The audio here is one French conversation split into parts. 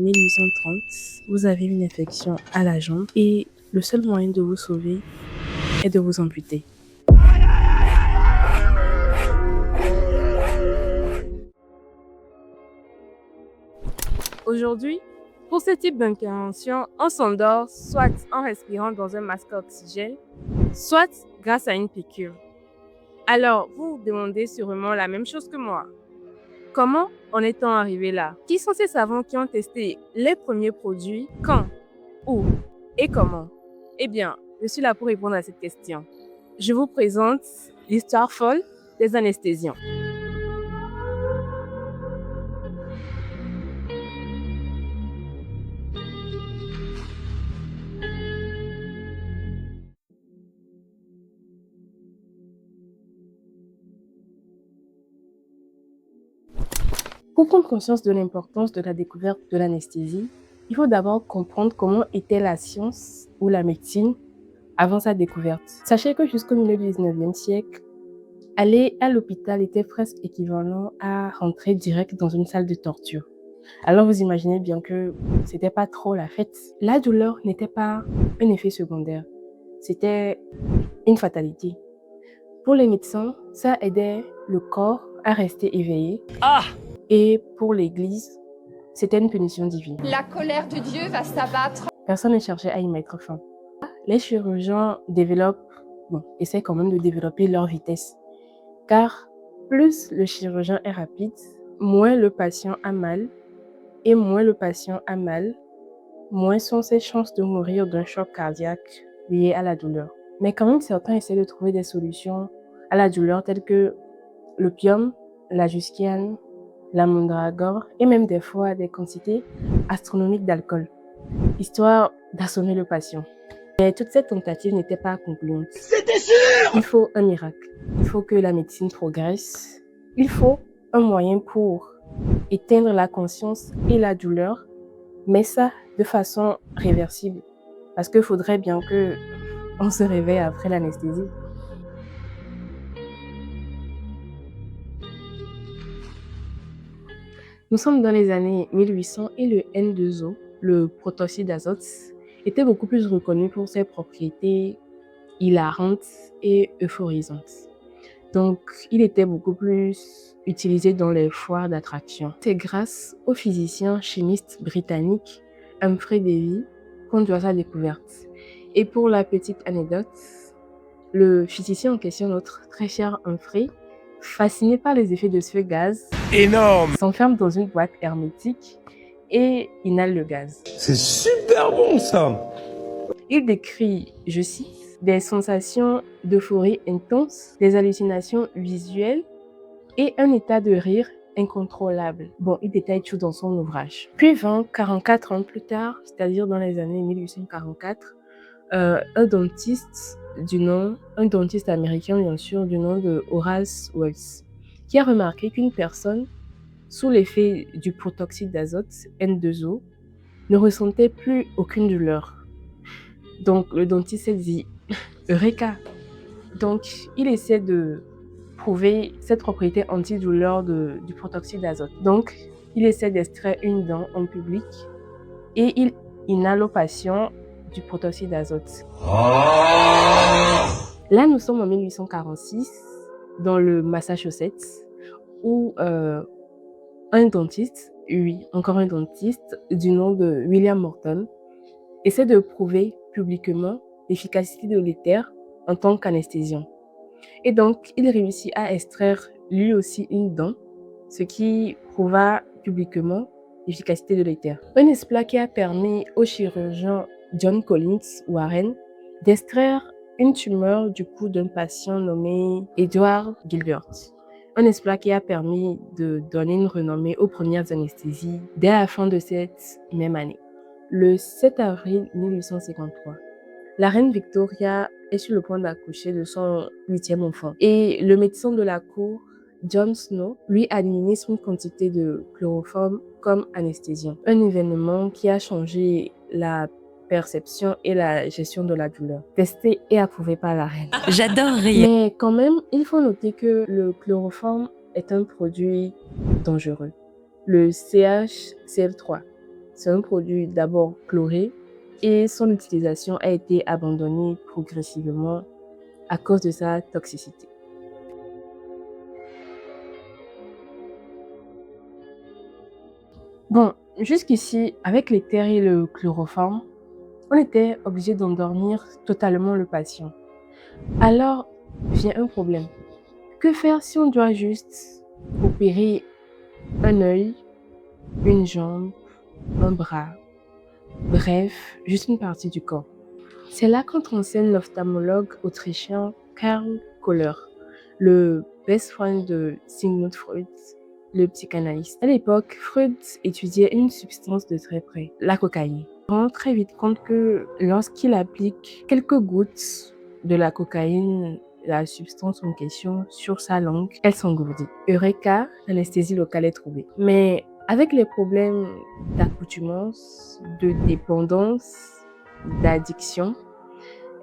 1830, vous avez une infection à la jambe et le seul moyen de vous sauver est de vous amputer. Aujourd'hui, pour ce type d'intervention, on s'endort soit en respirant dans un masque à oxygène, soit grâce à une piqûre. Alors, vous vous demandez sûrement la même chose que moi. Comment en est-on arrivé là? Qui sont ces savants qui ont testé les premiers produits? Quand? Où? Et comment? Eh bien, je suis là pour répondre à cette question. Je vous présente l'histoire folle des anesthésiens. Pour prendre conscience de l'importance de la découverte de l'anesthésie, il faut d'abord comprendre comment était la science ou la médecine avant sa découverte. Sachez que jusqu'au milieu du 19e siècle, aller à l'hôpital était presque équivalent à rentrer direct dans une salle de torture. Alors vous imaginez bien que c'était pas trop la fête. La douleur n'était pas un effet secondaire, c'était une fatalité. Pour les médecins, ça aidait le corps à rester éveillé. Et pour l'Église, c'était une punition divine. La colère de Dieu va s'abattre. Personne ne cherchait à y mettre fin. Les chirurgiens essaient quand même de développer leur vitesse. Car plus le chirurgien est rapide, moins le patient a mal. Et moins le patient a mal, moins sont ses chances de mourir d'un choc cardiaque lié à la douleur. Mais quand même, certains essaient de trouver des solutions à la douleur telles que l'opium, la jusquiane, la mandragore et même des fois des quantités astronomiques d'alcool, histoire d'assommer le patient. Mais toutes ces tentatives n'étaient pas concluantes. C'était sûr! Il faut un miracle. Il faut que la médecine progresse. Il faut un moyen pour éteindre la conscience et la douleur, mais ça de façon réversible. Parce qu'il faudrait bien que on se réveille après l'anesthésie. Nous sommes dans les années 1800 et le N2O, le protoxyde d'azote, était beaucoup plus reconnu pour ses propriétés hilarantes et euphorisantes. Donc, il était beaucoup plus utilisé dans les foires d'attraction. C'est grâce au physicien chimiste britannique Humphrey Davy qu'on doit sa découverte. Et pour la petite anecdote, le physicien en question, notre très cher Humphrey, fasciné par les effets de ce gaz, énorme, s'enferme dans une boîte hermétique et inhale le gaz. C'est super bon ça! Il décrit, je cite, des sensations d'euphorie intense, des hallucinations visuelles et un état de rire incontrôlable. Bon, il détaille tout dans son ouvrage. Puis 44 ans plus tard, c'est-à-dire dans les années 1844, un dentiste américain bien sûr, du nom de Horace Wells, qui a remarqué qu'une personne sous l'effet du protoxyde d'azote, N2O, ne ressentait plus aucune douleur. Donc le dentiste s'est dit Eureka! Donc il essaie de prouver cette propriété antidouleur du protoxyde d'azote. Donc il essaie d'extraire une dent en public et il inhale au patient du protoxyde d'azote. Là, nous sommes en 1846 dans le Massachusetts où un dentiste, encore un dentiste du nom de William Morton, essaie de prouver publiquement l'efficacité de l'éther en tant qu'anesthésiant. Et donc, il réussit à extraire lui aussi une dent, ce qui prouva publiquement l'efficacité de l'éther. Un exploit qui a permis au chirurgien John Collins Warren d'extraire une tumeur du cou d'un patient nommé Edward Gilbert. Un exploit qui a permis de donner une renommée aux premières anesthésies dès la fin de cette même année. Le 7 avril 1853, la reine Victoria est sur le point d'accoucher de son 8e enfant. Et le médecin de la cour, John Snow, lui administre une quantité de chloroforme comme anesthésiant. Un événement qui a changé la perception et la gestion de la douleur. Testé et approuvé par la reine. J'adore rire. Mais quand même, il faut noter que le chloroforme est un produit dangereux. Le CHCl3, C'est un produit d'abord chloré et son utilisation a été abandonnée progressivement à cause de sa toxicité. Bon, jusqu'ici, avec l'éther et le chloroforme, on était obligé d'endormir totalement le patient. Alors vient un problème. Que faire si on doit juste opérer un œil, une jambe, un bras, bref, juste une partie du corps? C'est là qu'entre en scène l'ophtalmologue autrichien Karl Kohler, le best friend de Sigmund Freud, le psychanalyste. À l'époque, Freud étudiait une substance de très près, la cocaïne. On se rend très vite compte que lorsqu'il applique quelques gouttes de la cocaïne, la substance en question, sur sa langue, elle s'engourdit. Eureka, l'anesthésie locale est trouvée. Mais avec les problèmes d'accoutumance, de dépendance, d'addiction,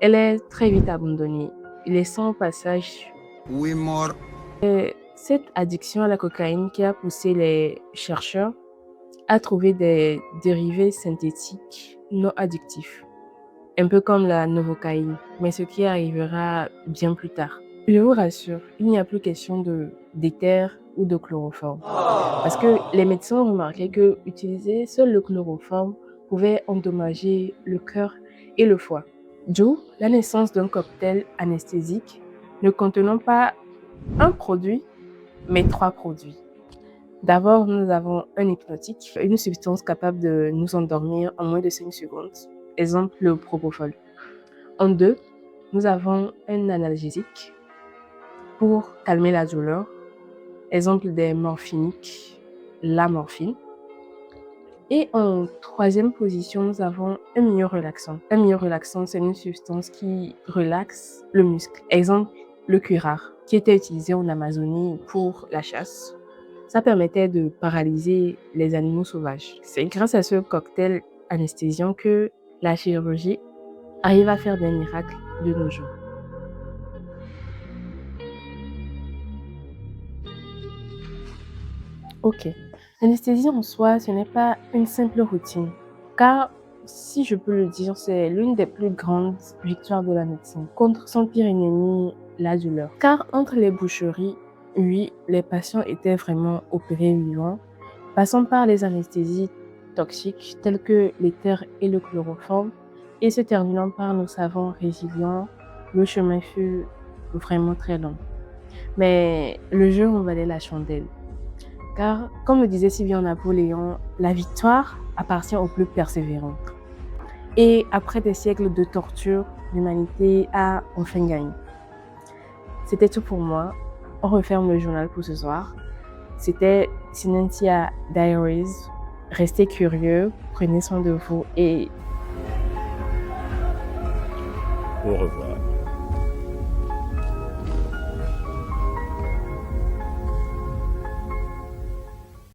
elle est très vite abandonnée, laissant au passage cette addiction à la cocaïne qui a poussé les chercheurs à trouver des dérivés synthétiques non addictifs, un peu comme la novocaïne, mais ce qui arrivera bien plus tard. Je vous rassure, il n'y a plus question d'éther ou de chloroforme, parce que les médecins ont remarqué que utiliser seul le chloroforme pouvait endommager le cœur et le foie. D'où la naissance d'un cocktail anesthésique ne contenant pas un produit, mais 3 produits. D'abord, nous avons un hypnotique, une substance capable de nous endormir en moins de 5 secondes. Exemple, le propofol. En 2, nous avons un analgésique pour calmer la douleur. Exemple des morphiniques, la morphine. Et en 3e position, nous avons un myorelaxant. Un myorelaxant, c'est une substance qui relaxe le muscle. Exemple, le cuirard, qui était utilisé en Amazonie pour la chasse. Ça permettait de paralyser les animaux sauvages. C'est grâce à ce cocktail anesthésiant que la chirurgie arrive à faire des miracles de nos jours. Ok. L'anesthésie en soi, ce n'est pas une simple routine, car, si je peux le dire, c'est l'une des plus grandes victoires de la médecine contre son pire ennemi, la douleur. Car entre les boucheries, oui, les patients étaient vraiment opérés vivants, passant par les anesthésies toxiques telles que l'éther et le chloroforme, et se terminant par nos savons résilients, le chemin fut vraiment très long. Mais le jeu en valait la chandelle. Car, comme le disait si bien Napoléon, la victoire appartient aux plus persévérants. Et après des siècles de torture, l'humanité a enfin gagné. C'était tout pour moi. On referme le journal pour ce soir. C'était Sinentia Diaries. Restez curieux, prenez soin de vous et Au revoir.